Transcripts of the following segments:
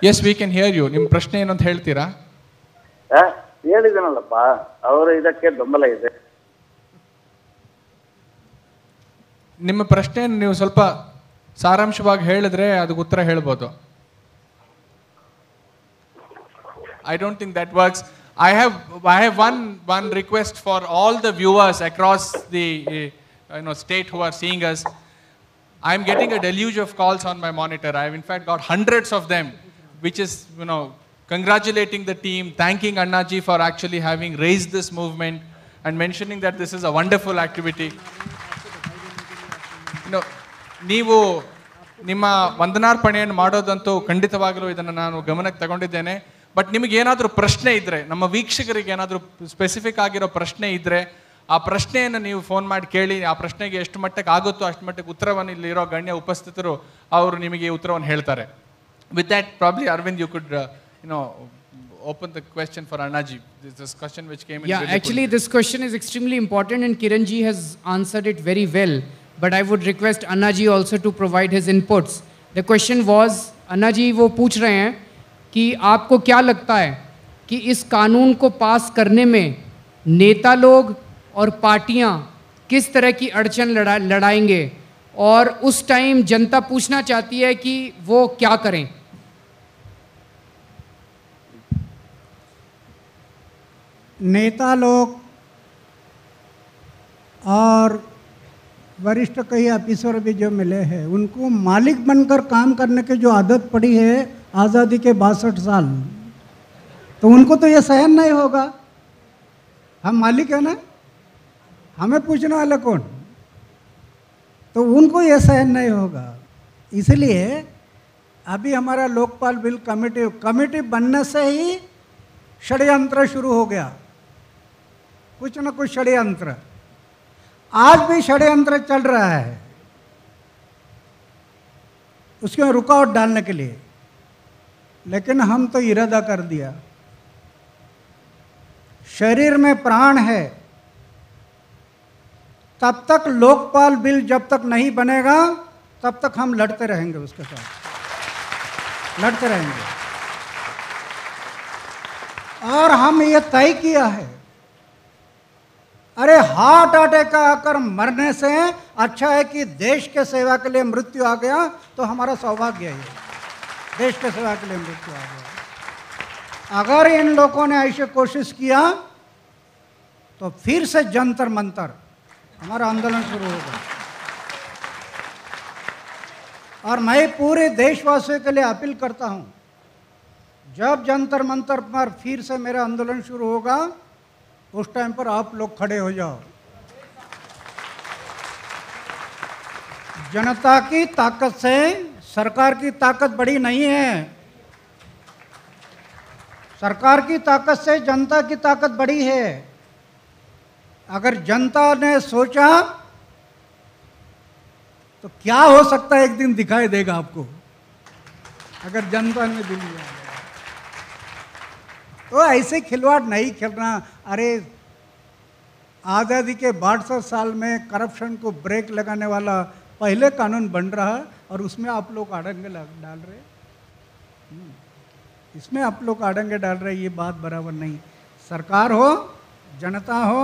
Yes, we can hear you. ನಿಮ್ಮ ಪ್ರಶ್ನೆ ಏನು ಅಂತ ಹೇಳ್ತೀರಾ? ಹೇಳಿದನಲ್ಲಪ್ಪ, ಅವರು ಇದಕ್ಕೆ ಬೆಂಬಲ ಇದೆ. ನಿಮ್ಮ ಪ್ರಶ್ನೆಯನ್ನು ನೀವು ಸ್ವಲ್ಪ ಸಾರಾಂಶವಾಗಿ ಹೇಳಿದ್ರೆ ಅದಕ್ಕೆ ಉತ್ತರ ಹೇಳ್ಬೋದು. I don't think that works. I have one request for all the viewers across the state who are seeing us. I'm getting a deluge of calls on my monitor. I've in fact got hundreds of them, which is congratulating the team, thanking Annaji for actually having raised this movement and mentioning that this is a wonderful activity. ನೀವು ನಿಮ್ಮ ವಂದನಾರ್ಪಣೆಯನ್ನು ಮಾಡೋದಂತೂ ಖಂಡಿತವಾಗಲೂ ಇದನ್ನು ನಾನು ಗಮನಕ್ಕೆ ತಗೊಂಡಿದ್ದೇನೆ. But ನಿಮಗೇನಾದರೂ ಪ್ರಶ್ನೆ ಇದ್ದರೆ, ನಮ್ಮ ವೀಕ್ಷಕರಿಗೆ ಏನಾದರೂ ಸ್ಪೆಸಿಫಿಕ್ ಆಗಿರೋ ಪ್ರಶ್ನೆ ಇದ್ದರೆ ಆ ಪ್ರಶ್ನೆಯನ್ನು ನೀವು ಫೋನ್ ಮಾಡಿ ಕೇಳಿ. ಆ ಪ್ರಶ್ನೆಗೆ ಎಷ್ಟು ಮಟ್ಟಕ್ಕೆ ಆಗುತ್ತೋ ಅಷ್ಟು ಮಟ್ಟಕ್ಕೆ ಉತ್ತರವನ್ನು ಇಲ್ಲಿರೋ ಗಣ್ಯ ಉಪಸ್ಥಿತರು ಅವರು ನಿಮಗೆ ಉತ್ತರವನ್ನು ಹೇಳ್ತಾರೆ. With that, probably Arvind, you could open the question for Annaji. This question which came in. Yeah, actually this question is extremely important and Kiranji has answered it very well. But I would request Annaji also to provide his inputs. The question was, Annaji वो पूछ रहे हैं कि आपको क्या लगता है कि इस कानून को पास करने में नेता लोग और पार्टियां किस तरह की अड़चन लड़ाएंगे, और उस टाइम जनता पूछना चाहती है कि वो क्या करें. नेता लोग और वरिष्ठ कई ऑफिसर भी जो मिले हैं, उनको मालिक बनकर काम करने की जो आदत पड़ी है आज़ादी के 62 साल, तो उनको तो ये सहन नहीं होगा. हम मालिक है ना, हमें पूछने वाले कौन? तो उनको ये सहन नहीं होगा. इसलिए अभी हमारा लोकपाल बिल कमेटी बनने से ही षड्यंत्र शुरू हो गया. कुछ न कुछ षड्यंत्र, आज भी षड्यंत्र चल रहा है उसमें रुकावट डालने के लिए. लेकिन हम तो इरादा कर दिया. शरीर में प्राण है तब तक लोकपाल बिल जब तक नहीं बनेगा तब तक हम लड़ते रहेंगे, उसके साथ लड़ते रहेंगे. और हम ये तय किया है, अरे हार्ट अटैक आकर मरने से अच्छा है कि देश के सेवा के लिए मृत्यु आ गया तो हमारा सौभाग्य है. देश के सेवा के लिए मृत्यु आ गया. अगर इन लोगों ने ऐसे कोशिश किया तो फिर से जंतर मंतर हमारा आंदोलन शुरू होगा. और मैं पूरे देशवासियों के लिए अपील करता हूं, जब जंतर मंतर पर फिर से मेरा आंदोलन शुरू होगा उस टाइम पर आप लोग खड़े हो जाओ. जनता की ताकत से सरकार की ताकत बड़ी नहीं है. सरकार की ताकत से जनता की ताकत बड़ी है. अगर जनता ने सोचा तो क्या हो सकता है एक दिन दिखाई देगा आपको, अगर जनता ने दिल दिया. तो ऐसे खिलवाड़ नहीं खेलना. अरे आज़ादी के 62 साल में करप्शन को ब्रेक लगाने वाला पहले कानून बन रहा है और उसमें आप लोग आड़ंगे डाल रहे. इसमें आप लोग आड़ंगे डाल रहे, ये बात बराबर नहीं. सरकार हो, जनता हो,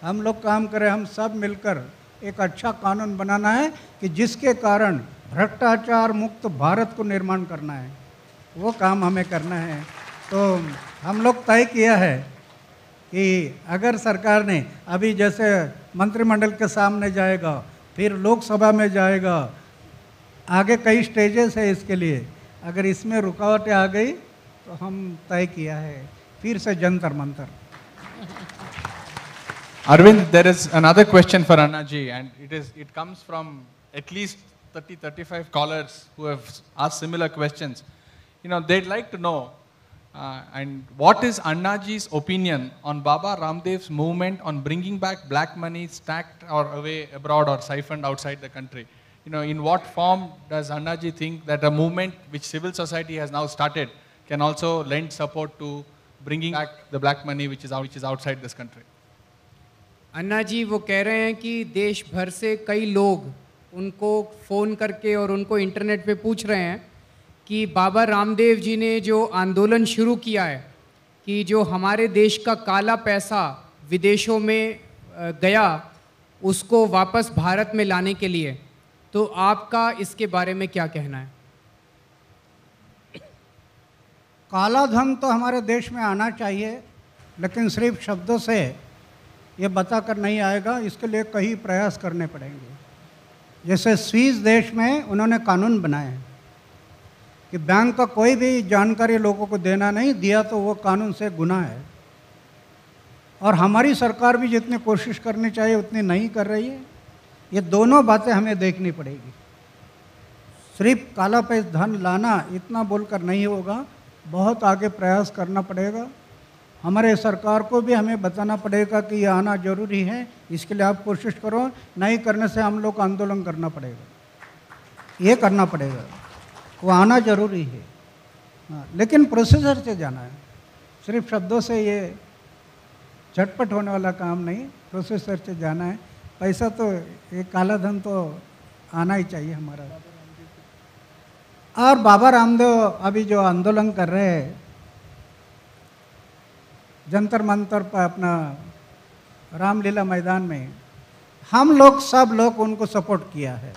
हम लोग काम करें. हम सब मिलकर एक अच्छा कानून बनाना है कि जिसके कारण भ्रष्टाचार मुक्त भारत को निर्माण करना है. वो काम हमें करना है. तो हम लोग तय किया है कि अगर सरकार ने अभी जैसे मंत्रिमंडल के सामने जाएगा, फिर लोकसभा में जाएगा, आगे कई स्टेजेस है इसके लिए, अगर इसमें रुकावटें आ गई तो हम तय किया है फिर से Jantar Mantar. Arvind, there is another question for Annaji, and it comes from at least 30-35 callers who have asked similar questions. They'd like to know, and what is Annaji's opinion on Baba Ramdev's movement on bringing back black money stacked or away abroad or siphoned outside the country? In what form does Annaji think that a movement which civil society has now started can also lend support to bringing back the black money which is outside this country? अन्ना जी वो कह रहे हैं कि देश भर से कई लोग उनको फ़ोन करके और उनको इंटरनेट पे पूछ रहे हैं कि बाबा रामदेव जी ने जो आंदोलन शुरू किया है कि जो हमारे देश का काला पैसा विदेशों में गया उसको वापस भारत में लाने के लिए, तो आपका इसके बारे में क्या कहना है? काला धन तो हमारे देश में आना चाहिए, लेकिन सिर्फ शब्दों से ये बताकर नहीं आएगा, इसके लिए कई प्रयास करने पड़ेंगे। जैसे स्विस देश में उन्होंने कानून बनाए हैं कि बैंक का कोई भी जानकारी लोगों को देना नहीं, दिया तो वो कानून से गुनाह है। और हमारी सरकार भी जितनी कोशिश करनी चाहिए उतनी नहीं कर रही है। ये दोनों बातें हमें देखनी पड़ेगी। सिर्फ काला पैसा धन लाना इतना बोलकर नहीं होगा, बहुत आगे प्रयास करना पड़ेगा। हमारे सरकार को भी हमें बताना पड़ेगा कि ये आना जरूरी है, इसके लिए आप कोशिश करो, नहीं करने से हम लोग को आंदोलन करना पड़ेगा, ये करना पड़ेगा, वो आना जरूरी है। हाँ, लेकिन प्रोसीजर से जाना है, सिर्फ शब्दों से ये झटपट होने वाला काम नहीं, प्रोसीजर से जाना है। पैसा तो ये काला धन तो आना ही चाहिए हमारा। और बाबा रामदेव अभी जो आंदोलन कर रहे हैं जंतर मंतर पर अपना रामलीला मैदान में, हम लोग सब लोग उनको सपोर्ट किया है।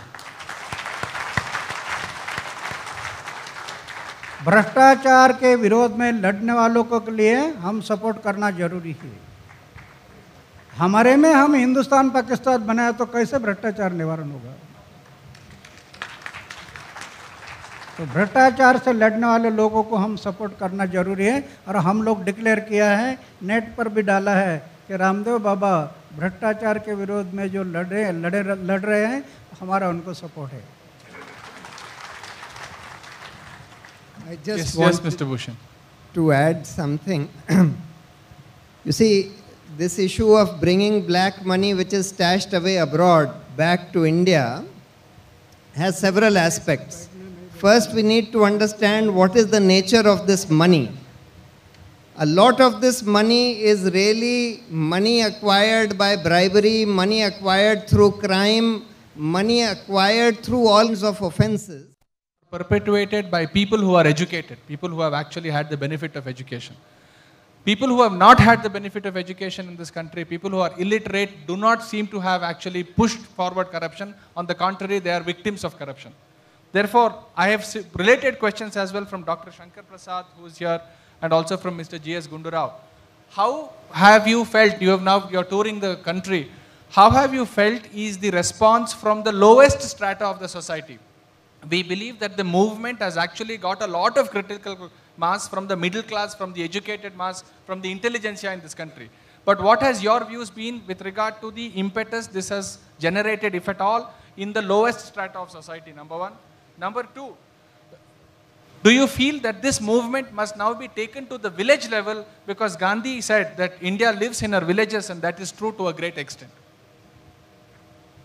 भ्रष्टाचार के विरोध में लड़ने वालों को के लिए हम सपोर्ट करना जरूरी है। हमारे में हम हिंदुस्तान पाकिस्तान बनाया तो कैसे भ्रष्टाचार निवारण होगा? तो भ्रष्टाचार से लड़ने वाले लोगों को हम सपोर्ट करना जरूरी है। और हम लोग डिक्लेयर किया है, नेट पर भी डाला है कि रामदेव बाबा भ्रष्टाचार के विरोध में जो लड़ रहे हैं, हमारा उनको सपोर्ट है। I just Yes, want yes, Mr. Bhushan. to add something. You see, this issue of bringing black money which is stashed away abroad back to India has several aspects. First, we need to understand what is the nature of this money. A lot of this money is really money acquired by bribery, money acquired through crime, money acquired through all kinds of offenses. Perpetuated by people who are educated, people who have actually had the benefit of education. People who have not had the benefit of education in this country, people who are illiterate, do not seem to have actually pushed forward corruption. On the contrary, they are victims of corruption. Therefore, I have related questions as well from Dr. Shankar Prasad, who is here, and also from Mr. G.S. Gundurao. How have you felt, you're touring the country, how have you felt is the response from the lowest strata of the society? We believe that the movement has actually got a lot of critical mass from the middle class, from the educated mass, from the intelligentsia in this country. But what has your views been with regard to the impetus this has generated, if at all, in the lowest strata of society, number one? Number two, do you feel that this movement must now be taken to the village level, because Gandhi said that India lives in our villages, and that is true to a great extent?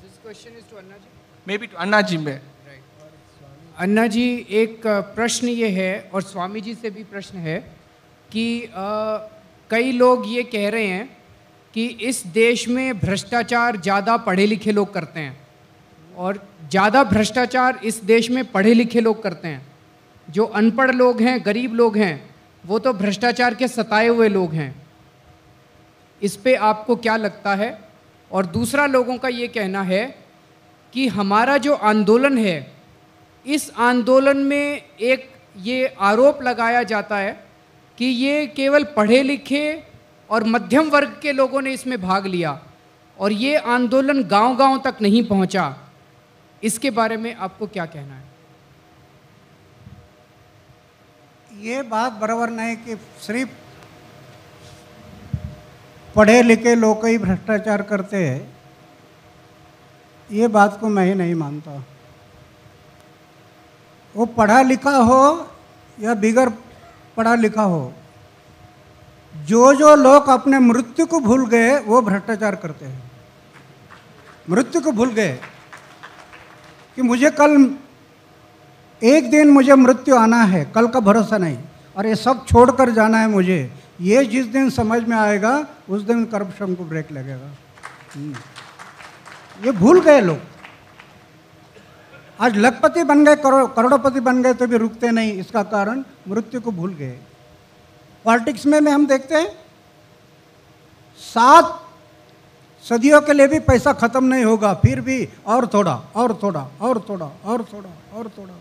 This question is to Anna ji. Maybe to Anna ji mein. अन्ना जी, एक प्रश्न ये है और स्वामी जी से भी प्रश्न है कि कई लोग ये कह रहे हैं कि इस देश में भ्रष्टाचार ज़्यादा पढ़े लिखे लोग करते हैं और ज़्यादा भ्रष्टाचार इस देश में पढ़े लिखे लोग करते हैं। जो अनपढ़ लोग हैं, गरीब लोग हैं, वो तो भ्रष्टाचार के सताए हुए लोग हैं। इस पे आपको क्या लगता है? और दूसरा, लोगों का ये कहना है कि हमारा जो आंदोलन है, इस आंदोलन में एक ये आरोप लगाया जाता है कि ये केवल पढ़े लिखे और मध्यम वर्ग के लोगों ने इसमें भाग लिया और ये आंदोलन गांव-गांव तक नहीं पहुंचा। इसके बारे में आपको क्या कहना है? ये बात बराबर नहीं कि सिर्फ पढ़े लिखे लोग ही भ्रष्टाचार करते हैं, ये बात को मैं ही नहीं मानता। वो पढ़ा लिखा हो या बिगर पढ़ा लिखा हो, जो लोग अपने मृत्यु को भूल गए वो भ्रष्टाचार करते हैं। मृत्यु को भूल गए कि मुझे कल एक दिन मुझे मृत्यु आना है, कल का भरोसा नहीं, और ये सब छोड़कर जाना है मुझे, ये जिस दिन समझ में आएगा उस दिन करप्शन को ब्रेक लगेगा। ये भूल गए लोग। आज लखपति बन गए, करोड़पति बन गए तो भी रुकते नहीं, इसका कारण मृत्यु को भूल गए। पॉलिटिक्स में हम देखते हैं 7 सदियों के लिए भी पैसा खत्म नहीं होगा, फिर भी और थोड़ा और थोड़ा और थोड़ा और थोड़ा और थोड़ा।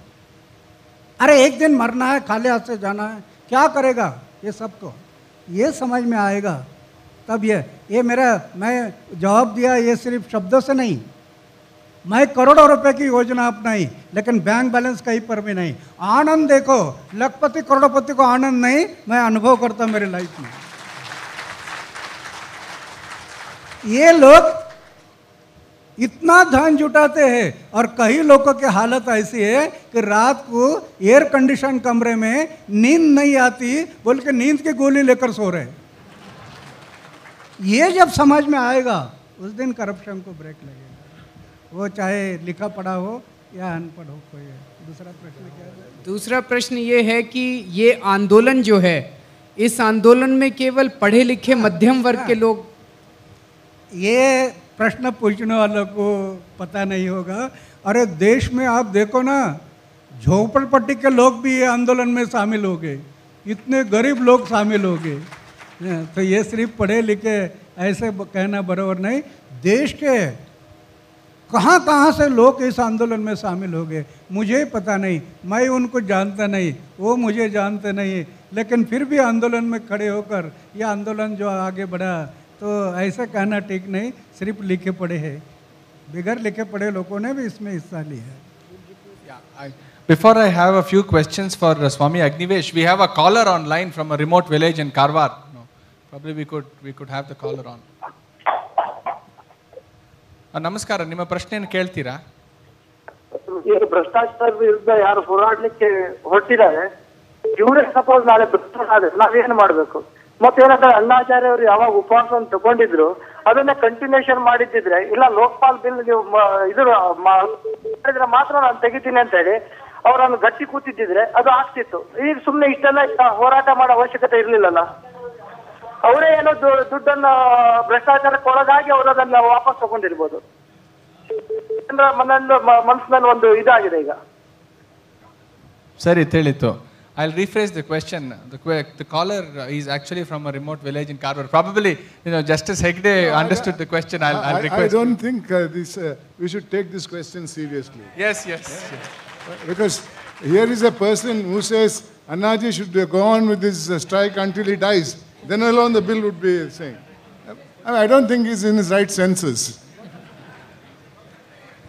अरे एक दिन मरना है, खाली हाथ से जाना है, क्या करेगा ये सबको, ये समझ में आएगा तब ये मैं जवाब दिया ये सिर्फ शब्दों से नहीं, मैं करोड़ों रुपए की योजना अपनाई लेकिन बैंक बैलेंस कहीं पर भी नहीं। आनंद देखो, लखपति करोड़पति को आनंद नहीं, मैं अनुभव करता मेरे लाइफ में। ये लोग इतना धन जुटाते हैं और कई लोगों की हालत ऐसी है कि रात को एयर कंडीशन कमरे में नींद नहीं आती, बोल के नींद की गोली लेकर सो रहे। ये जब समझ में आएगा उस दिन करप्शन को ब्रेक लगेगा, वो चाहे लिखा पढ़ा हो या अनपढ़ हो कोई है। दूसरा प्रश्न क्या है? दूसरा प्रश्न ये है कि ये आंदोलन जो है, इस आंदोलन में केवल पढ़े लिखे मध्यम वर्ग के लोग, ये प्रश्न पूछने वालों को पता नहीं होगा। अरे देश में आप देखो ना, झोपड़पट्टी के लोग भी ये आंदोलन में शामिल हो गए, इतने गरीब लोग शामिल हो गए। तो ये सिर्फ पढ़े लिखे ऐसे कहना बराबर नहीं। देश के कहाँ कहाँ से लोग इस आंदोलन में शामिल हो गए मुझे पता नहीं, मैं उनको जानता नहीं, वो मुझे जानते नहीं, लेकिन फिर भी आंदोलन में खड़े होकर यह आंदोलन जो आगे बढ़ा, तो ऐसा कहना ठीक नहीं सिर्फ लिखे पढ़े हैं। बगैर लिखे पढ़े लोगों ने भी इसमें हिस्सा लिया है। Before I have a few questions for Swami Agnivesh, we have a caller online from a remote village in Karwar. No, probably we could have the caller on. ನಮಸ್ಕಾರ, ನಿಮ್ಮ ಪ್ರಶ್ನೆಯನ್ನು ಕೇಳ್ತೀರಾ? ಈಗ ಭ್ರಷ್ಟಾಚಾರ ವಿರುದ್ಧ ಯಾರು ಹೋರಾಡ್ಲಿಕ್ಕೆ ಹೊರಟಿದ್ದಾರೆ, ಇವರೇ ಸಪೋಸ್ ನಾಳೆ ಭ್ರಷ್ಟಾಚಾರ ನಾವೇನು ಮಾಡಬೇಕು? ಮತ್ತೇನಂದ್ರೆ ಅಣ್ಣಾಚಾರ್ಯ ಅವರು ಯಾವಾಗ ಉಪವಾಸವನ್ನು ತಗೊಂಡಿದ್ರು ಅದನ್ನ ಕಂಟಿನ್ಯೂಷನ್ ಮಾಡಿದ್ದಿದ್ರೆ, ಇಲ್ಲ ಲೋಕಪಾಲ್ ಬಿಲ್ ನೀವು ಮಾಡಿದ್ರೆ ಮಾತ್ರ ನಾನು ತೆಗಿತೀನಿ ಅಂತ ಹೇಳಿ ಅವರನ್ನು ಗಟ್ಟಿ ಕೂತಿದ್ದಿದ್ರೆ ಅದು ಆಗ್ತಿತ್ತು. ಈಗ ಸುಮ್ಮನೆ ಇಷ್ಟೆಲ್ಲ ಹೋರಾಟ ಮಾಡೋ ಅವಶ್ಯಕತೆ ಇರ್ಲಿಲ್ಲಲ್ಲ. ಅವರೇ ಏನೋ ದುಡ್ಡನ್ನ ಭ್ರಷ್ಟಾಚಾರಕ್ಕೆ ಒಳಗಾಗಿ ಅವರು ಅದನ್ನ ವಾಪಸ್ ತಗೊಂಡಿರ್ಬೋದು. ಮನಸ್ಸಿನಲ್ಲಿ ಒಂದು ಇದಾಗಿದೆ ಈಗ. ಸರಿ ತಿಳಿತು. I'll rephrase the question. The caller is actually from a remote village in Karwar. Probably, Justice Hegde understood the question. I'll request. I don't think we should take this question seriously. Yes. Because here is a person who says Annaji should go on with this strike until he dies. Then alone the bill would be saying. I don't think he's in his right senses.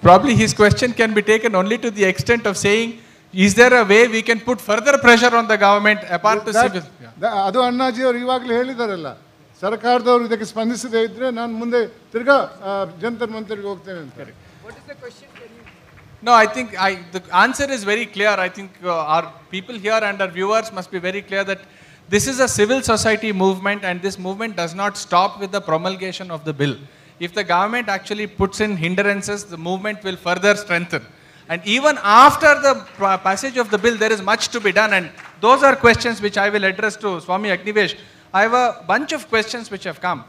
Probably his question can be taken only to the extent of saying, is there a way we can put further pressure on the government apart to civil? ಅದು ಅಣ್ಣಾಜಿ ಅವರು ಇವಾಗಲೇ ಹೇಳಿದಾರಲ್ಲ, ಸರ್ಕಾರದವರು ಇದಕ್ಕೆ ಸ್ಪಂದಿಸದೇ ಇದ್ರೆ ನಾನು ಮುಂದೆ ತಿರ್ಗಾ ಜಂತರ್ ಮಂತರ್ಗೆ ಹೋಗ್ತೇನೆ ಅಂತ. What is the question? No, I think the answer is very clear. I think our people here and our viewers must be very clear that this is a civil society movement and this movement does not stop with the promulgation of the bill. If the government actually puts in hindrances, the movement will further strengthen. And even after the passage of the bill, there is much to be done. And those are questions which I will address to Swami Agnivesh. I have a bunch of questions which have come.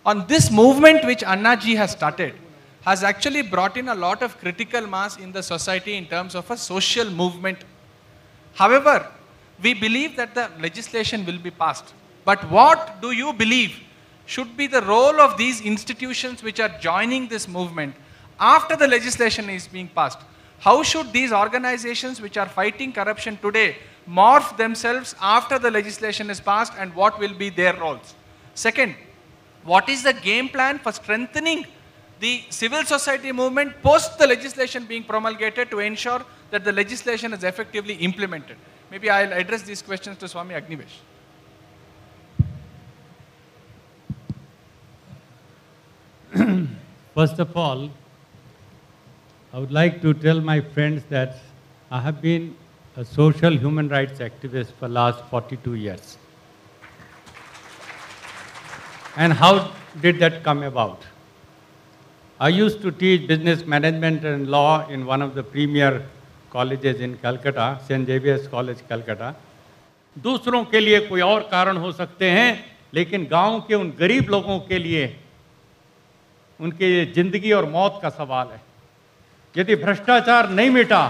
On this movement which Annaji has started, has actually brought in a lot of critical mass in the society in terms of a social movement. However, we believe that the legislation will be passed. But what do you believe should be the role of these institutions which are joining this movement after the legislation is being passed? How should these organizations which are fighting corruption today morph themselves after the legislation is passed, and what will be their roles? Second, what is the game plan for strengthening the civil society movement post the legislation being promulgated to ensure that the legislation is effectively implemented? Maybe I'll address these questions to Swami Agnivesh. First of all, I would like to tell my friends that I have been a social human rights activist for the last 42 years. And how did that come about? I used to teach business management and law in one of the premier colleges in Calcutta, St. Xavier's College, Calcutta. दूसरों के लिए कोई और कारण हो सकते हैं, लेकिन गांव के उन गरीब लोगों के लिए उनके ज़िंदगी और मौत का सवाल है। यदि भ्रष्टाचार नहीं मिटा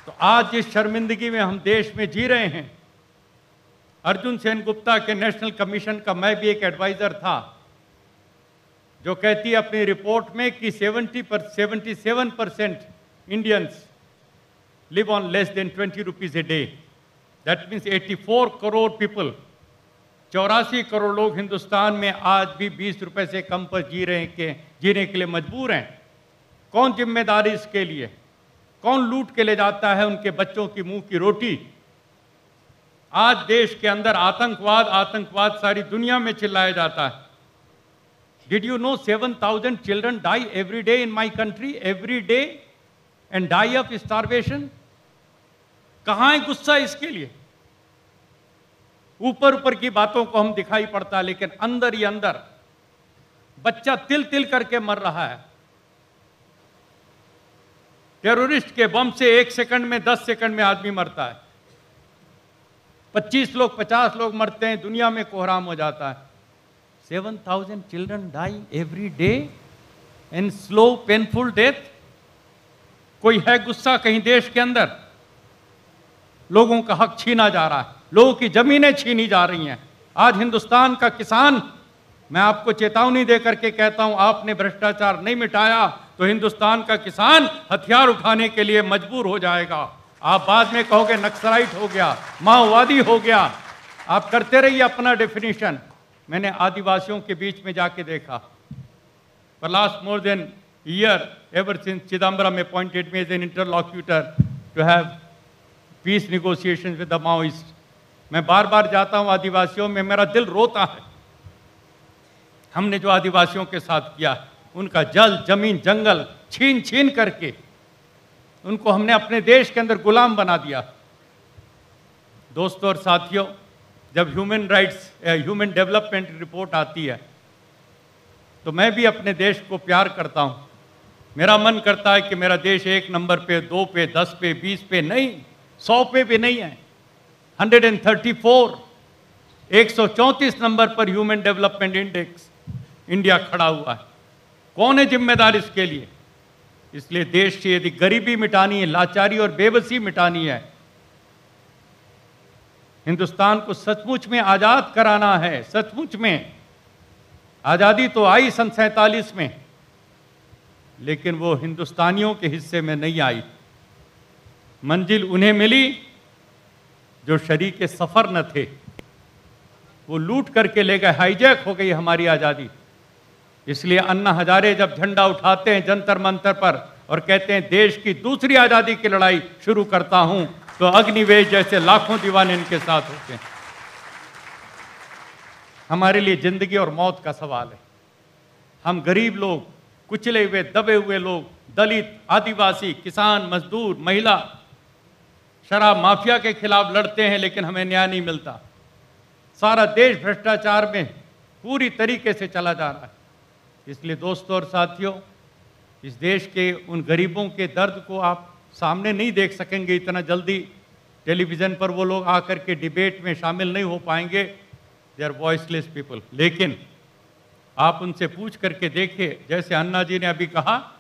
तो आज जिस शर्मिंदगी में हम देश में जी रहे हैं, अर्जुन सेन गुप्ता के नेशनल कमीशन का मैं भी एक एडवाइजर था, जो कहती है अपनी रिपोर्ट में कि 77% Indians live on less than 20 rupees a day. That means 84 crore people, 84 crore लोग हिंदुस्तान में आज भी 20 रुपए से कम पर जीने के लिए मजबूर हैं। कौन जिम्मेदारी इसके लिए? कौन लूट के ले जाता है उनके बच्चों की मुंह की रोटी? आज देश के अंदर आतंकवाद सारी दुनिया में चिल्लाया जाता है। Did you know 7,000 children die every day in my country, every day, and die of starvation? कहाँ है गुस्सा इसके लिए? ऊपर ऊपर की बातों को हम दिखाई पड़ता है, लेकिन अंदर ही अंदर बच्चा तिल तिल करके मर रहा है। टेररिस्ट के बम से 1 सेकंड में 10 सेकंड में आदमी मरता है। 25 लोग 50 लोग मरते हैं, दुनिया में कोहराम हो जाता है। 7,000 children die every day in slow painful death. कोई है गुस्सा कहीं देश के अंदर? लोगों का हक छीना जा रहा है, लोगों की जमीनें छीनी जा रही हैं। आज हिंदुस्तान का किसान, मैं आपको चेतावनी देकर के कहता हूं, आपने भ्रष्टाचार नहीं मिटाया तो हिंदुस्तान का किसान हथियार उठाने के लिए मजबूर हो जाएगा। आप बाद में कहोगे नक्सलाइट हो गया, माओवादी हो गया। आप करते रहिए अपना डेफिनेशन। मैंने आदिवासियों के बीच में जाके देखा। For last more than a year, ever since Chidambaram appointed me as an interlocutor to have peace negotiations with the Maoists, मैं बार बार जाता हूँ आदिवासियों में, मेरा दिल रोता है। हमने जो आदिवासियों के साथ किया, उनका जल जमीन जंगल छीन छीन करके उनको हमने अपने देश के अंदर गुलाम बना दिया। दोस्तों और साथियों, जब ह्यूमन डेवलपमेंट रिपोर्ट आती है तो मैं भी अपने देश को प्यार करता हूं। मेरा मन करता है कि मेरा देश 1 नंबर पे, 2 पे, 10 पे, 20 पे नहीं, 100 पे भी नहीं है। 134 नंबर पर ह्यूमन डेवलपमेंट इंडेक्स इंडिया खड़ा हुआ है। कौन है जिम्मेदार इसके लिए? इसलिए देश से यदि गरीबी मिटानी है, लाचारी और बेबसी मिटानी है, हिंदुस्तान को सचमुच में आजाद कराना है, सचमुच में आजादी तो आई सन 47 में, लेकिन वो हिंदुस्तानियों के हिस्से में नहीं आई। मंजिल उन्हें मिली जो शरीके सफर न थे, वो लूट करके ले गए, हाईजैक हो गई हमारी आजादी। इसलिए अन्ना हजारे जब झंडा उठाते हैं जंतर मंतर पर और कहते हैं देश की दूसरी आजादी की लड़ाई शुरू करता हूं, तो अग्निवेश जैसे लाखों दीवाने इनके साथ होते हैं। हमारे लिए जिंदगी और मौत का सवाल है। हम गरीब लोग, कुचले हुए दबे हुए लोग, दलित, आदिवासी, किसान, मजदूर, महिला, शराब माफिया के खिलाफ लड़ते हैं, लेकिन हमें न्याय नहीं मिलता। सारा देश भ्रष्टाचार में पूरी तरीके से चला जा रहा है। इसलिए दोस्तों और साथियों, इस देश के उन गरीबों के दर्द को आप सामने नहीं देख सकेंगे इतना जल्दी। टेलीविज़न पर वो लोग आकर के डिबेट में शामिल नहीं हो पाएंगे, दे आर वॉइसलेस पीपल। लेकिन आप उनसे पूछ करके देखिए, जैसे अन्ना जी ने अभी कहा,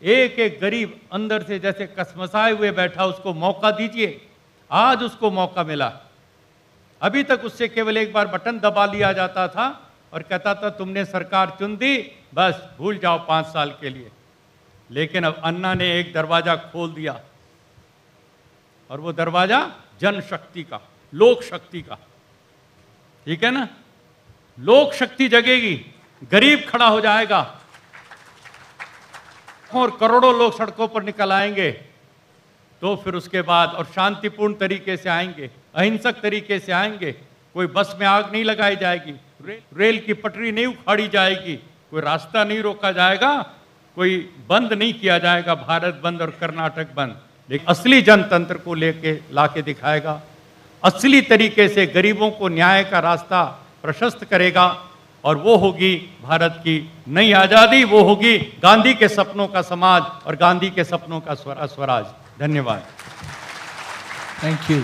एक एक गरीब अंदर से जैसे कसमसाए हुए बैठा, उसको मौका दीजिए। आज उसको मौका मिला। अभी तक उससे केवल एक बार बटन दबा लिया जाता था और कहता था तुमने सरकार चुन दी, बस भूल जाओ 5 साल के लिए। लेकिन अब अन्ना ने एक दरवाजा खोल दिया, और वो दरवाजा जनशक्ति का, लोक शक्ति का। ठीक है ना? लोक शक्ति जगेगी, गरीब खड़ा हो जाएगा और करोड़ों लोग सड़कों पर निकल आएंगे। तो फिर उसके बाद और शांतिपूर्ण तरीके से आएंगे, अहिंसक तरीके से आएंगे। कोई बस में आग नहीं लगाई जाएगी, रेल की पटरी नहीं उखाड़ी जाएगी, कोई रास्ता नहीं रोका जाएगा, कोई बंद नहीं किया जाएगा, भारत बंद और कर्नाटक बंद। लेकिन असली जनतंत्र को लेके लाके दिखाएगा, असली तरीके से गरीबों को न्याय का रास्ता प्रशस्त करेगा, और वो होगी भारत की नई आज़ादी, वो होगी गांधी के सपनों का समाज और गांधी के सपनों का स्वराज। धन्यवाद। Thank you.